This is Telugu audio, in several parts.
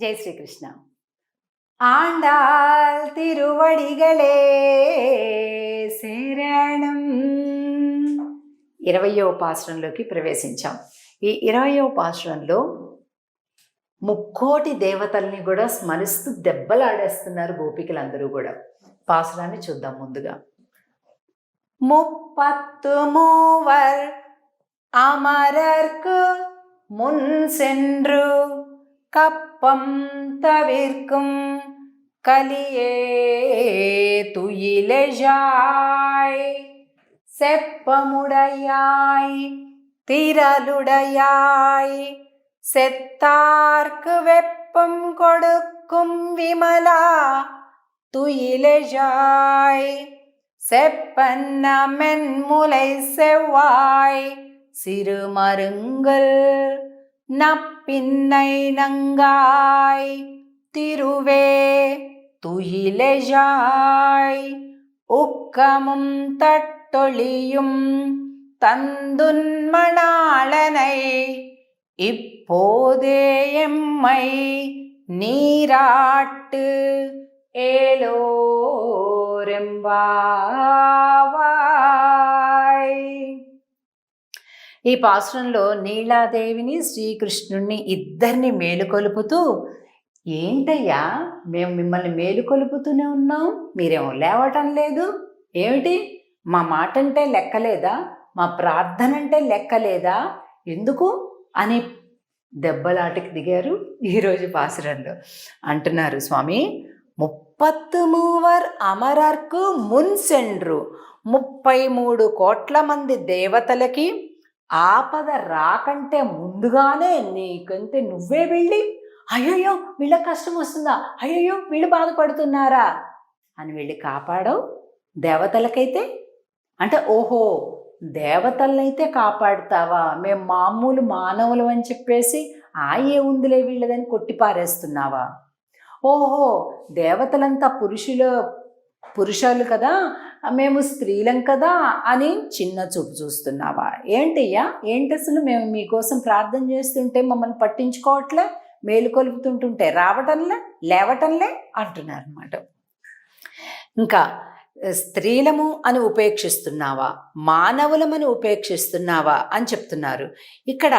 జై శ్రీకృష్ణ. ఆండాల్ తిరువడిగలే శరణం. 20వ పాసురంలోకి ప్రవేశించాం. ఈ 20వ పాసురంలో ముక్కోటి దేవతల్ని కూడా స్మరిస్తూ దెబ్బలాడేస్తున్నారు గోపికలందరూ కూడా. పాసురాన్ని చూద్దాం ముందుగా. ముప్పత్తు మూవర్ అమరర్కు మున్ సెండ్రు கப்பம் தவிர்க்கும் கலியே துயிலெழாய் செப்பமுடையாய் திரளுடையாய் செத்தார்க்கு வெப்பம் கொடுக்கும் விமலா துயிலெழாய் செப்பன்ன மென்முலை செவ்வாய் சிறுமருங்கல் நப்பின்னை நங்காய் திருவே துயிலெழாய் உக்கமும் தட்டொழியும் தந்துன்மணாளனை இப்போதே எம்மை நீராட்டு ఏలోరెంబావాయ్. ఈ పాసురంలో నీలాదేవిని శ్రీకృష్ణుణ్ణి ఇద్దరిని మేలుకొలుపుతూ, ఏంటయ్యా మేము మిమ్మల్ని మేలుకొలుపుతూనే ఉన్నాం, మీరేమో లేవటం లేదు, ఏమిటి మా మాట అంటే లెక్కలేదా, మా ప్రార్థన అంటే లెక్కలేదా, ఎందుకు అని దెబ్బలాటకి దిగారు. ఈరోజు పాసురంలో అంటున్నారు స్వామి, 33 అమరర్కు మున్ సెండ్రు, 33 కోట్ల మంది దేవతలకి ఆపద రాకంటే ముందుగానే నీకంటే నువ్వే వెళ్ళి, అయ్యయ్యో వీళ్ళకి కష్టం వస్తుందా, అయ్యయ్యో వీళ్ళు బాధపడుతున్నారా అని వెళ్ళి కాపాడవు. దేవతలకైతే అంటే ఓహో దేవతలనైతే కాపాడుతావా, మేము మామూలు మానవులు అని చెప్పేసి ఏ ఉందిలే వీళ్ళదని కొట్టిపారేస్తున్నావా, ఓహో దేవతలంతా పురుషులు కదా, మేము స్త్రీలం కదా అని చిన్న చూపు చూస్తున్నావా, ఏంటయ్యా ఏంటి అసలు మేము మీకోసం ప్రార్థన చేస్తుంటే మమ్మల్ని పట్టించుకోవట్లే, మేలుకొలుపుతుంటుంటే రావటంలే లేవటంలే అంటున్నారు అన్నమాట. ఇంకా స్త్రీలము అని ఉపేక్షిస్తున్నావా, మానవులమని ఉపేక్షిస్తున్నావా అని చెప్తున్నారు. ఇక్కడ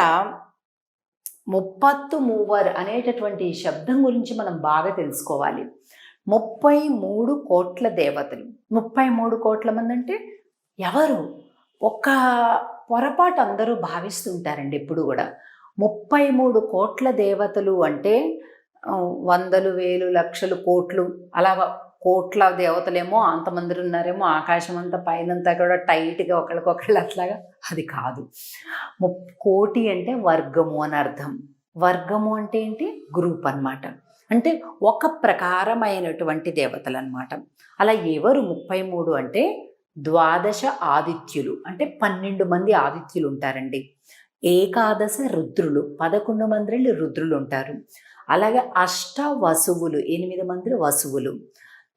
33 అనేటటువంటి శబ్దం గురించి మనం బాగా తెలుసుకోవాలి. 33 కోట్ల దేవతలు, 33 కోట్ల మంది అంటే ఎవరు, ఒక్క పొరపాటు అందరూ భావిస్తుంటారండి ఎప్పుడు కూడా. 33 కోట్ల దేవతలు అంటే వందలు వేలు లక్షలు కోట్లు, అలా కోట్ల దేవతలేమో అంతమంది ఉన్నారేమో, ఆకాశం అంతా పైనంతా కూడా టైట్గా ఒకళ్ళకొకళ్ళు అట్లాగా, అది కాదు. కోటి అంటే వర్గము అని అర్థం. వర్గము అంటే ఏంటి, గ్రూప్ అన్నమాట. అంటే ఒక ప్రకారమైనటువంటి దేవతలు అన్నమాట. అలా ఎవరు 33 అంటే 12 ఆదిత్యులు, అంటే 12 మంది ఆదిత్యులు ఉంటారండి. 11 రుద్రులు, 11 మంది రుద్రులు ఉంటారు. అలాగే అష్ట వసువులు, 8 మంది వసువులు,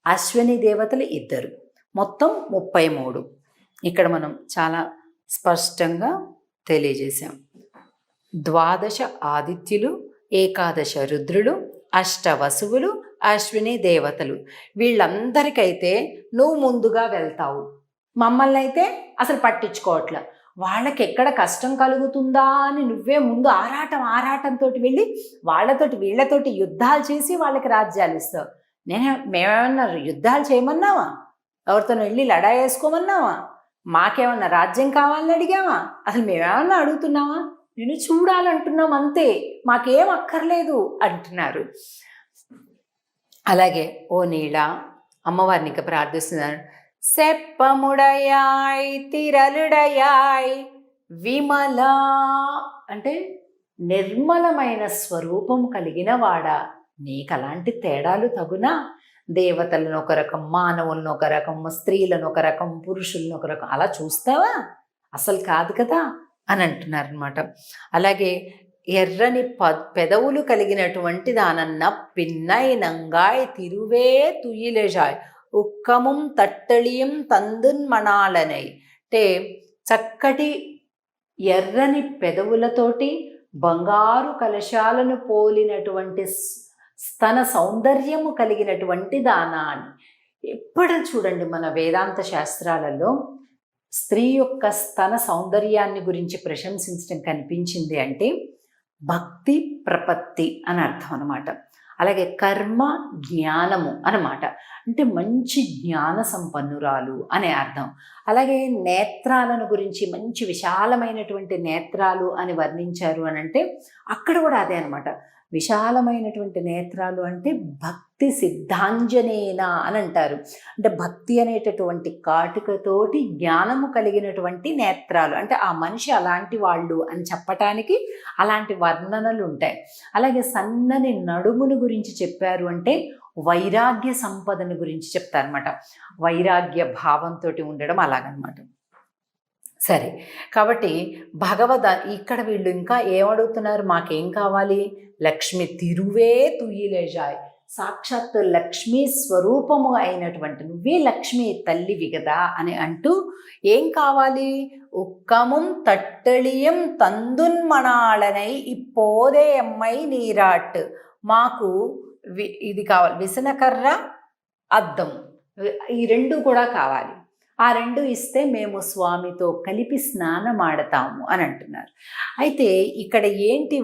అశ్విని దేవతలు 2, మొత్తం 33. ఇక్కడ మనం చాలా స్పష్టంగా తెలియజేశాం. 12 ఆదిత్యులు, 11 రుద్రులు, అష్ట వసువులు, అశ్విని దేవతలు, వీళ్ళందరికైతే నువ్వు ముందుగా వెళ్తావు, మమ్మల్ని అయితే అసలు పట్టించుకోవట్లే, వాళ్ళకి ఎక్కడ కష్టం కలుగుతుందా అని నువ్వే ముందు ఆరాటంతో వెళ్ళి వీళ్ళతోటి యుద్ధాలు చేసి వాళ్ళకి రాజ్యాలు ఇస్తావు. మేమేమన్నా యుద్ధాలు చేయమన్నావా, ఎవరితో వెళ్ళి లడా వేసుకోమన్నావా, మాకేమన్నా రాజ్యం కావాలని అడిగావా, అసలు మేమేమన్నా అడుగుతున్నావా, నేను చూడాలంటున్నాం అంతే, మాకేం అక్కర్లేదు అంటున్నారు. అలాగే ఓ నీళ అమ్మవారిని ఇంకా ప్రార్థిస్తున్నారు. సెప్పముడయాయ్ తిరలుడయాయ్ విమల అంటే నిర్మలమైన స్వరూపం కలిగిన వాడా, నీకు అలాంటి తేడాలు తగునా, దేవతలను ఒక రకం, మానవులను ఒక రకం, స్త్రీలను ఒక రకం, పురుషులను ఒక రకం, అలా చూస్తావా, అసలు కాదు కదా అని అంటున్నారనమాట. అలాగే ఎర్రని పెదవులు కలిగినటువంటి దానన్న పిన్నై నంగాయ్ తిరువే తుయిలెజాయ్ ఉక్కముం తట్టళియం తందున్మణాలనై, అంటే చక్కటి ఎర్రని పెదవులతోటి బంగారు కలశాలను పోలినటువంటి స్తన సౌందర్యము కలిగినటువంటి దానా అని. ఎప్పుడు చూడండి మన వేదాంత శాస్త్రాలలో స్త్రీ యొక్క స్తన సౌందర్యాన్ని గురించి ప్రశంసించడం కనిపించింది అంటే భక్తి ప్రపత్తి అని అర్థం అనమాట. అలాగే కర్మ జ్ఞానము అన్నమాట, అంటే మంచి జ్ఞాన సంపన్నురాలు అనే అర్థం. అలాగే నేత్రాలను గురించి మంచి విశాలమైనటువంటి నేత్రాలు అని వర్ణించారు అని అంటే అక్కడ కూడా అదే అనమాట. విశాలమైనటువంటి నేత్రాలు అంటే భక్తి సిద్ధాంజనేన అని అంటారు. అంటే భక్తి అనేటటువంటి కాటుకతోటి జ్ఞానము కలిగినటువంటి నేత్రాలు, అంటే ఆ మనిషి అలాంటి వాళ్ళు అని చెప్పటానికి అలాంటి వర్ణనలు ఉంటాయి. అలాగే సన్నని నడుమును గురించి చెప్పారు అంటే వైరాగ్య సంపదను గురించి చెప్తారనమాట. వైరాగ్య భావంతో ఉండడం అలాగనమాట. సరే, కాబట్టి ఇక్కడ వీళ్ళు ఇంకా ఏమడుగుతున్నారు, మాకేం కావాలి, లక్ష్మి తిరువే తుయ్యిలేజాయ్, సాక్షాత్తు లక్ష్మీ స్వరూపము అయినటువంటి నువ్వే లక్ష్మి తల్లివి కదా అని అంటూ ఏం కావాలి, ఉక్కముం తట్టెళియం తందున్మణాళనై ఇప్పోదే అమ్మై నీరాట్, మాకు ఇది కావాలి, విసనకర్ర అద్దం, ఈ రెండు కూడా కావాలి. ఆ రెండు ఇస్తే మేము స్వామితో కలిపి స్నానం ఆడతాము అని అంటున్నారు. అయితే ఇక్కడ ఏంటి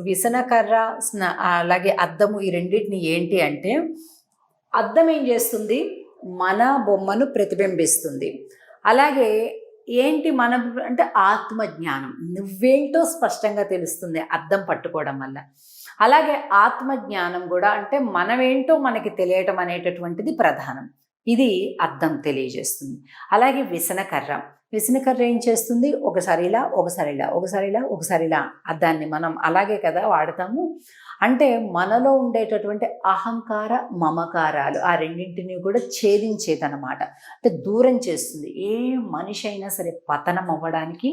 విసనకర్ర అలాగే అద్దము, ఈ రెండింటిని ఏంటి అంటే, అద్దం ఏం చేస్తుంది, మన బొమ్మను ప్రతిబింబిస్తుంది. అలాగే ఏంటి మన అంటే ఆత్మజ్ఞానం, నువ్వేంటో స్పష్టంగా తెలుస్తుంది అద్దం పట్టుకోవడం వల్ల. అలాగే ఆత్మజ్ఞానం కూడా, అంటే మనమేంటో మనకి తెలియటం అనేటటువంటిది ప్రధానం, ఇది అద్దం తెలియజేస్తుంది. అలాగే విసనకర్ర ఏం చేస్తుంది, ఒకసారి ఇలా ఒకసారి ఇలా ఒకసారి ఇలా ఒకసారి ఇలా, అద్దాన్ని మనం అలాగే కదా వాడతాము. అంటే మనలో ఉండేటటువంటి అహంకార మమకారాలు ఆ రెండింటిని కూడా ఛేదించేదన్నమాట, అంటే దూరం చేస్తుంది. ఏ మనిషి అయినా సరే పతనం అవ్వడానికి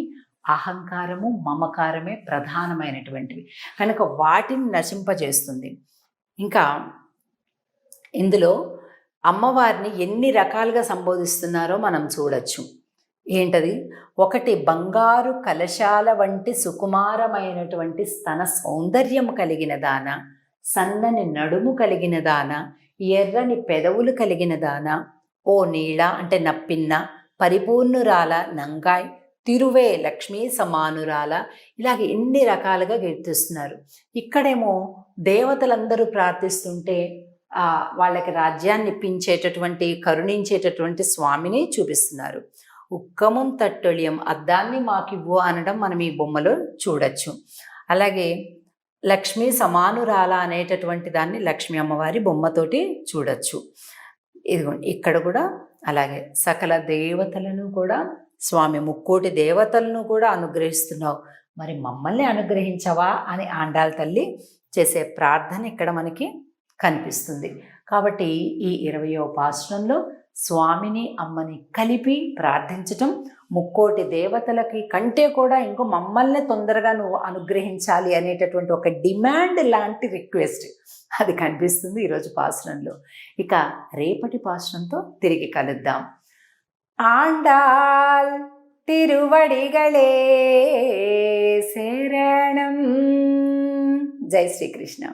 అహంకారము మమకారమే ప్రధానమైనటువంటివి కనుక వాటిని నశింపజేస్తుంది. ఇంకా ఇందులో అమ్మవారిని ఎన్ని రకాలుగా సంబోధిస్తున్నారో మనం చూడొచ్చు. ఏంటది, ఒకటి బంగారు కలశాల వంటి సుకుమారమైనటువంటి స్తన సౌందర్యం కలిగిన దాన, సన్నని నడుము కలిగిన దాన, ఎర్రని పెదవులు కలిగిన దాన, ఓ నీళ అంటే నప్పిన్న, పరిపూర్ణురాల నంగాయ్, తిరువే లక్ష్మీ సమానురాల, ఇలాగ ఎన్ని రకాలుగా కీర్తిస్తున్నారు. ఇక్కడేమో దేవతలందరూ ప్రార్థిస్తుంటే వాళ్ళకి రాజ్యాన్ని ఇప్పించేటటువంటి కరుణించేటటువంటి స్వామిని చూపిస్తున్నారు. ఉక్కమం తట్టొళియం, అద్దాన్ని మాకివ్వు అనడం మనం ఈ బొమ్మలో చూడొచ్చు. అలాగే లక్ష్మీ సమానురాల అనేటటువంటి దాన్ని లక్ష్మీ అమ్మవారి బొమ్మతోటి చూడొచ్చు. ఇదిగోండి ఇక్కడ కూడా అలాగే సకల దేవతలను కూడా స్వామి, ముక్కోటి దేవతలను కూడా అనుగ్రహిస్తున్నావు, మరి మమ్మల్ని అనుగ్రహించవా అని ఆండాళ్ళ తల్లి చేసే ప్రార్థన ఇక్కడ మనకి కనిపిస్తుంది. కాబట్టి ఈ 20వ పాసురంలో స్వామిని అమ్మని కలిపి ప్రార్థించటం, ముక్కోటి దేవతలకి కంటే కూడా ఇంకో మమ్మల్ని తొందరగా నువ్వు అనుగ్రహించాలి అనేటటువంటి ఒక డిమాండ్ లాంటి రిక్వెస్ట్ అది కనిపిస్తుంది ఈరోజు పాసురంలో. ఇక రేపటి పాసురంతో తిరిగి కలుద్దాం. ఆండాల్ తిరువడిగళే శరణం. జై శ్రీకృష్ణ.